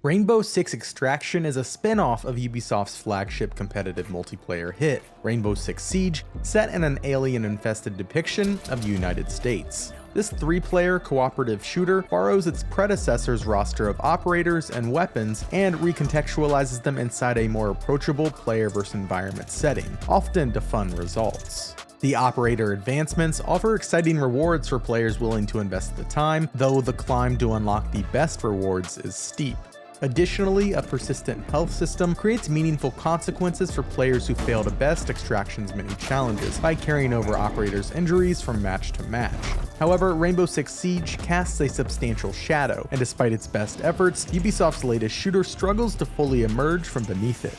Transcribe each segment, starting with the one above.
Rainbow Six Extraction is a spin-off of Ubisoft's flagship competitive multiplayer hit, Rainbow Six Siege, set in an alien-infested depiction of the United States. This 3-player cooperative shooter borrows its predecessor's roster of operators and weapons and recontextualizes them inside a more approachable player versus environment setting, often to fun results. The operator advancements offer exciting rewards for players willing to invest the time, though the climb to unlock the best rewards is steep. Additionally, a persistent health system creates meaningful consequences for players who fail to best Extraction's many challenges by carrying over operators' injuries from match to match. However, Rainbow Six Siege casts a substantial shadow, and despite its best efforts, Ubisoft's latest shooter struggles to fully emerge from beneath it.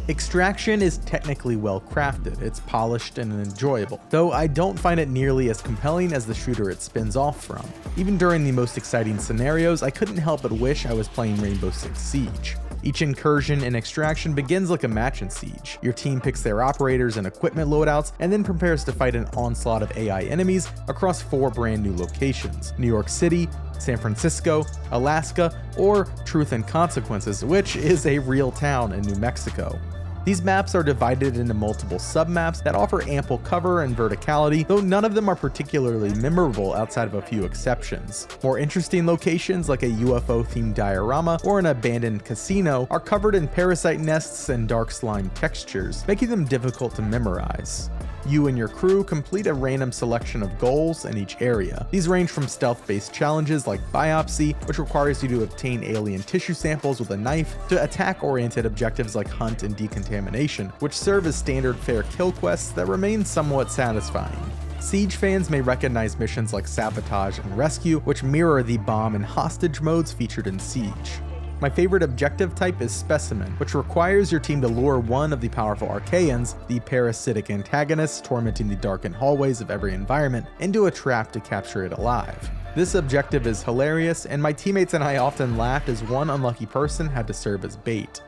Extraction is technically well crafted, it's polished and enjoyable, though I don't find it nearly as compelling as the shooter it spins off from. Even during the most exciting scenarios, I couldn't help but wish I was playing Rainbow Six Siege. Each incursion in Extraction begins like a match in Siege. Your team picks their operators and equipment loadouts, and then prepares to fight an onslaught of AI enemies across 4 brand new locations: New York City, San Francisco, Alaska, or Truth and Consequences, which is a real town in New Mexico. These maps are divided into multiple submaps that offer ample cover and verticality, though none of them are particularly memorable outside of a few exceptions. More interesting locations like a UFO-themed diorama or an abandoned casino are covered in parasite nests and dark slime textures, making them difficult to memorize. You and your crew complete a random selection of goals in each area. These range from stealth-based challenges like biopsy, which requires you to obtain alien tissue samples with a knife, to attack-oriented objectives like hunt and decontamination, which serve as standard fare kill quests that remain somewhat satisfying. Siege fans may recognize missions like sabotage and rescue, which mirror the bomb and hostage modes featured in Siege. My favorite objective type is Specimen, which requires your team to lure one of the powerful Archaeans, the parasitic antagonists tormenting the darkened hallways of every environment, into a trap to capture it alive. This objective is hilarious, and my teammates and I often laughed as one unlucky person had to serve as bait.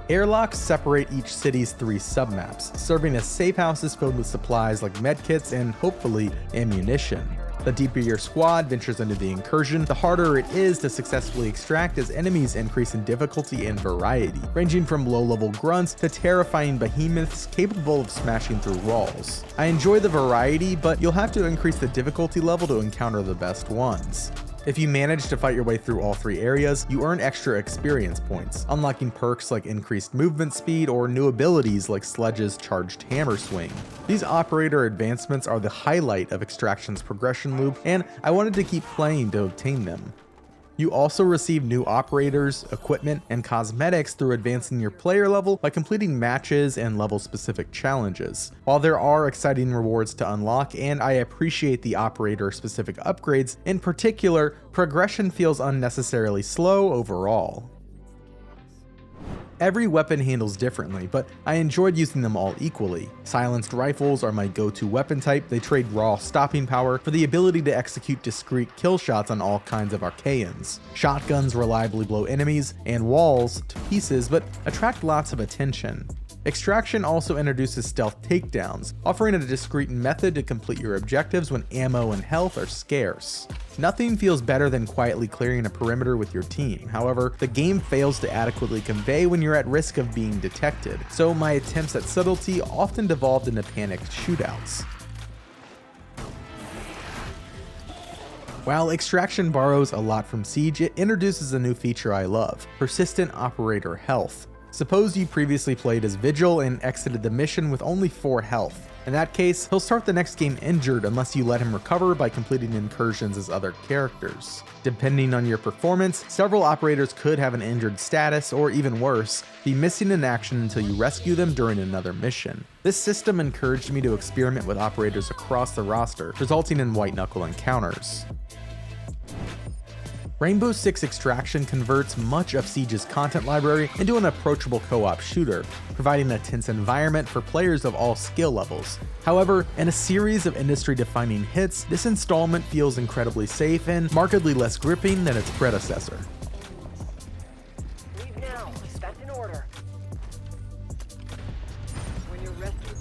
Airlocks separate each city's 3 submaps, serving as safe houses filled with supplies like medkits and, hopefully, ammunition. The deeper your squad ventures into the incursion, the harder it is to successfully extract as enemies increase in difficulty and variety, ranging from low-level grunts to terrifying behemoths capable of smashing through walls. I enjoy the variety, but you'll have to increase the difficulty level to encounter the best ones. If you manage to fight your way through all 3 areas, you earn extra experience points, unlocking perks like increased movement speed or new abilities like Sledge's charged hammer swing. These operator advancements are the highlight of Extraction's progression loop, and I wanted to keep playing to obtain them. You also receive new operators, equipment, and cosmetics through advancing your player level by completing matches and level-specific challenges. While there are exciting rewards to unlock, and I appreciate the operator-specific upgrades, in particular, progression feels unnecessarily slow overall. Every weapon handles differently, but I enjoyed using them all equally. Silenced rifles are my go-to weapon type. They trade raw stopping power for the ability to execute discrete kill shots on all kinds of Archaeans. Shotguns reliably blow enemies and walls to pieces, but attract lots of attention. Extraction also introduces stealth takedowns, offering a discreet method to complete your objectives when ammo and health are scarce. Nothing feels better than quietly clearing a perimeter with your team. However, the game fails to adequately convey when you're at risk of being detected, so my attempts at subtlety often devolved into panicked shootouts. While Extraction borrows a lot from Siege, it introduces a new feature I love: persistent operator health. Suppose you previously played as Vigil and exited the mission with only 4 health. In that case, he'll start the next game injured unless you let him recover by completing incursions as other characters. Depending on your performance, several operators could have an injured status, or even worse, be missing in action until you rescue them during another mission. This system encouraged me to experiment with operators across the roster, resulting in white-knuckle encounters. Rainbow Six Extraction converts much of Siege's content library into an approachable co-op shooter, providing a tense environment for players of all skill levels. However, in a series of industry-defining hits, this installment feels incredibly safe and markedly less gripping than its predecessor. Leave now. That's in order. When you're rescued.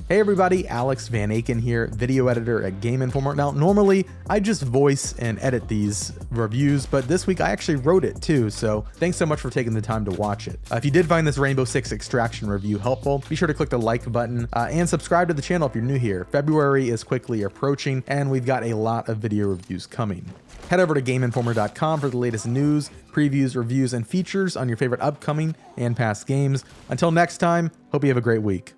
Hey everybody, Alex Van Aken here, video editor at Game Informer. Now, normally I just voice and edit these reviews, but this week I actually wrote it too, so thanks so much for taking the time to watch it. If you did find this Rainbow Six Extraction review helpful, be sure to click the like button and subscribe to the channel if you're new here. February is quickly approaching, and we've got a lot of video reviews coming. Head over to GameInformer.com for the latest news, previews, reviews, and features on your favorite upcoming and past games. Until next time, hope you have a great week.